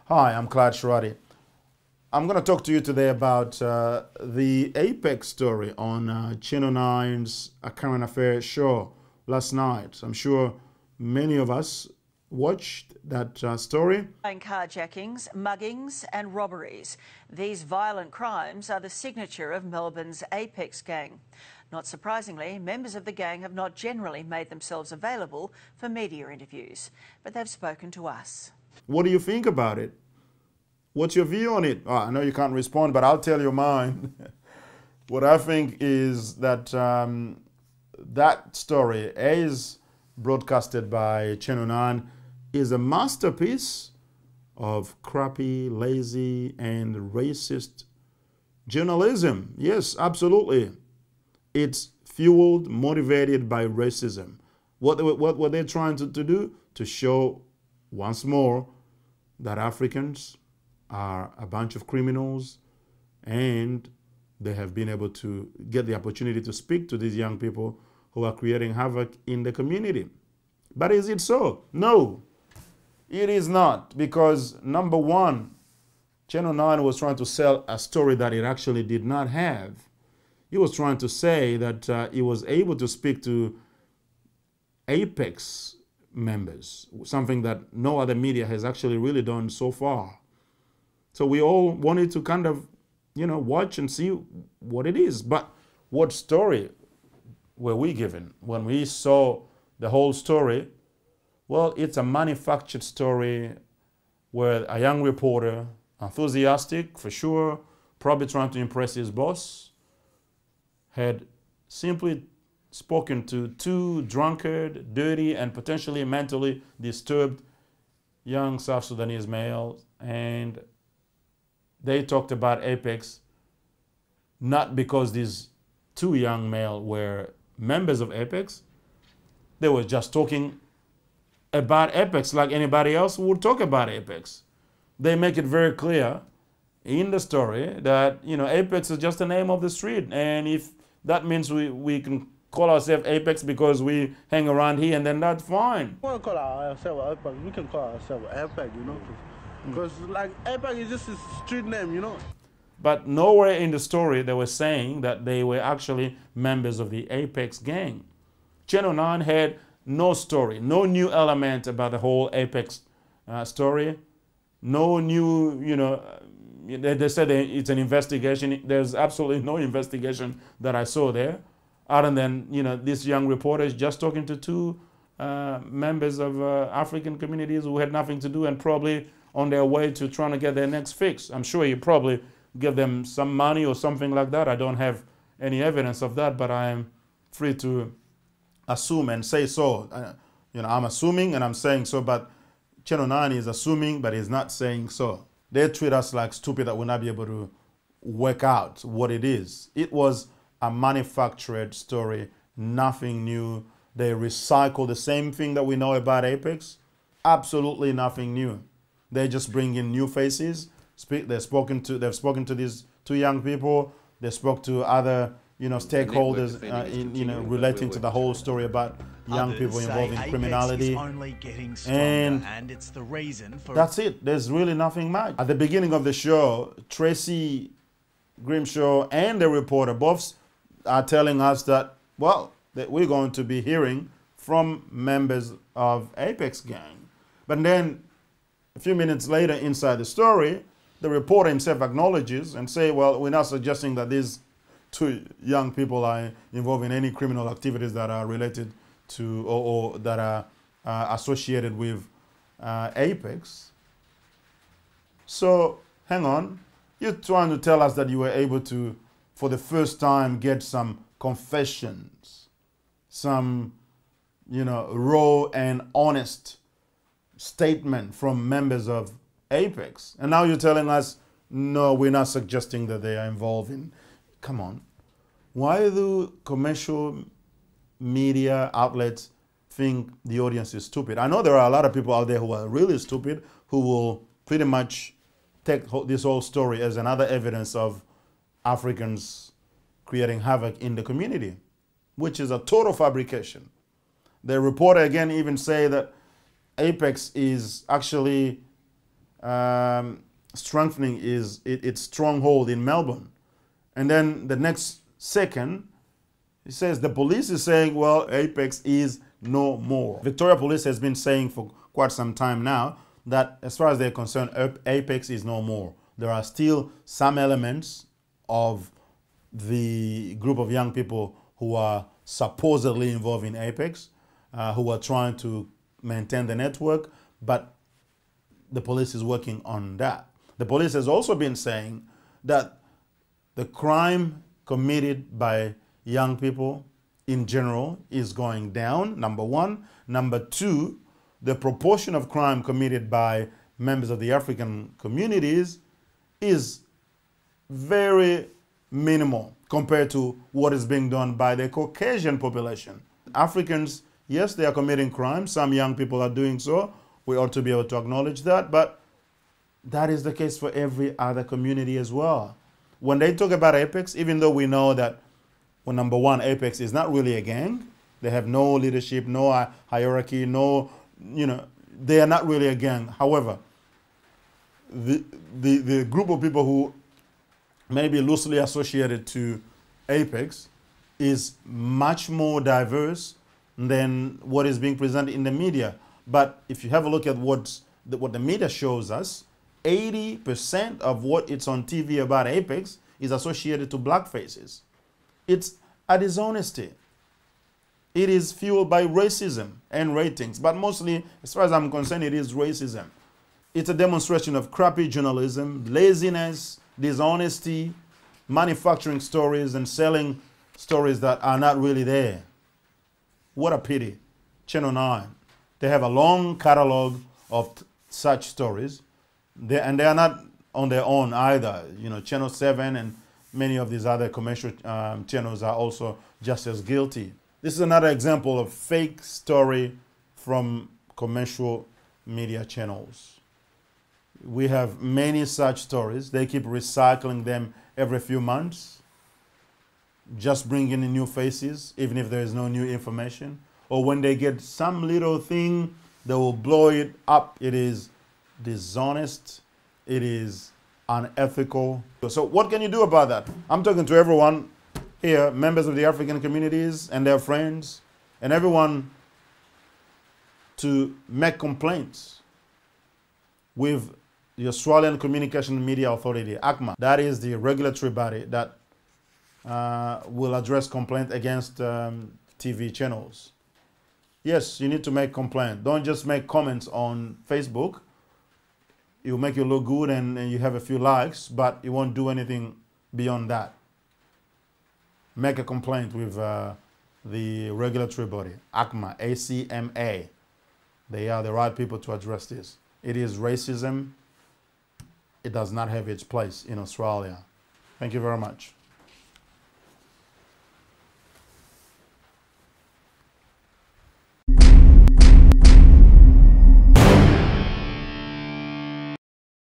Hi, I'm Clyde Sharady. I'm going to talk to you today about the Apex story on Channel 9's Current Affairs show last night. I'm sure many of us watched that story. Carjackings, muggings and robberies. These violent crimes are the signature of Melbourne's Apex gang. Not surprisingly, members of the gang have not generally made themselves available for media interviews, but they've spoken to us. What do you think about it? What's your view on it? Oh, I know you can't respond, but I'll tell you mine. What I think is that that story, as broadcasted by Channel 9, is a masterpiece of crappy, lazy, and racist journalism. Yes, absolutely. It's fueled, motivated by racism. What they're trying to do? To show once more that Africans are a bunch of criminals, and they have been able to get the opportunity to speak to these young people who are creating havoc in the community. But is it so? No, it is not, because number one, Channel 9 was trying to sell a story that it actually did not have. He was trying to say that he was able to speak to Apex members, something that no other media has actually really done so far. So we all wanted to kind of, watch and see what it is. But what story were we given when we saw the whole story? Well, it's a manufactured story where a young reporter, enthusiastic for sure, probably trying to impress his boss, had simply spoken to two drunkard, dirty, and potentially mentally disturbed young South Sudanese males, and they talked about Apex not because these two young males were members of Apex. They were just talking about Apex like anybody else would talk about Apex. They make it very clear in the story that Apex is just the name of the street, and if that means we can call ourselves Apex because we hang around here, and then that's fine. We call ourselves Apex. We can call ourselves Apex, because like Apex is just a street name, But nowhere in the story they were saying that they were actually members of the Apex gang. Channel 9 had no story, no new element about the whole Apex story. No new, they said it's an investigation. There's absolutely no investigation that I saw there, other than, this young reporter is just talking to two members of African communities who had nothing to do and probably on their way to trying to get their next fix. I'm sure he probably give them some money or something like that. I don't have any evidence of that, but I am free to assume and say so. I'm assuming and I'm saying so, but Channel 9 is assuming, but is not saying so. They treat us like stupid that we'll not be able to work out what it is. It was a manufactured story, nothing new. They recycle the same thing that we know about Apex. Absolutely nothing new. They just bring in new faces. They've spoken to these two young people. They spoke to other stakeholders relating to the whole story about young people involved in criminality. And it's the reason for that's it. There's really nothing much. At the beginning of the show, Tracy Grimshaw and the reporter both are telling us that, that we're going to be hearing from members of Apex gang. But then a few minutes later inside the story, the reporter himself acknowledges and say, well, we're not suggesting that these two young people are involved in any criminal activities that are related to or that are associated with Apex. So hang on, you're trying to tell us that you were able to, for the first time, get some confessions, some, raw and honest statement from members of Apex. And now you're telling us, no, we're not suggesting that they are involved in. Come on. Why do commercial media outlets think the audience is stupid? I know there are a lot of people out there who are really stupid, who will pretty much take this whole story as another evidence of Africans creating havoc in the community, which is a total fabrication. The reporter again even say that Apex is actually strengthening its stronghold in Melbourne. And then the next second, he says the police is saying, well, Apex is no more. Victoria Police has been saying for quite some time now that as far as they're concerned, Apex is no more. There are still some elements of the group of young people who are supposedly involved in Apex, who are trying to maintain the network, but the police is working on that. The police has also been saying that the crime committed by young people in general is going down, number one. Number two, the proportion of crime committed by members of the African communities is very minimal compared to what is being done by the Caucasian population. Africans, yes, they are committing crimes. Some young people are doing so. We ought to be able to acknowledge that, but that is the case for every other community as well. When they talk about Apex, even though we know that, well, number one, Apex is not really a gang. They have no leadership, no hierarchy, no, they are not really a gang. However, the group of people who may be loosely associated to Apex is much more diverse than what is being presented in the media. But if you have a look at what the media shows us, 80% of what it's on TV about Apex is associated to black faces. It's a dishonesty. It is fueled by racism and ratings, but mostly, as far as I'm concerned, it is racism. It's a demonstration of crappy journalism, laziness, dishonesty, manufacturing stories and selling stories that are not really there. What a pity. Channel 9, they have a long catalog of such stories, and they are not on their own either. Channel 7 and many of these other commercial channels are also just as guilty. This is another example of fake story from commercial media channels. We have many such stories. They keep recycling them every few months, just bringing in new faces, even if there is no new information. Or when they get some little thing, they will blow it up. It is dishonest. It is unethical. So what can you do about that? I'm talking to everyone here, members of the African communities and their friends, and everyone to make complaints with the Australian Communication Media Authority, ACMA. That is the regulatory body that will address complaint against TV channels. Yes, you need to make complaint. Don't just make comments on Facebook. It will make you look good and you have a few likes, but it won't do anything beyond that. Make a complaint with the regulatory body, ACMA, ACMA. They are the right people to address this. It is racism. It does not have its place in Australia. Thank you very much.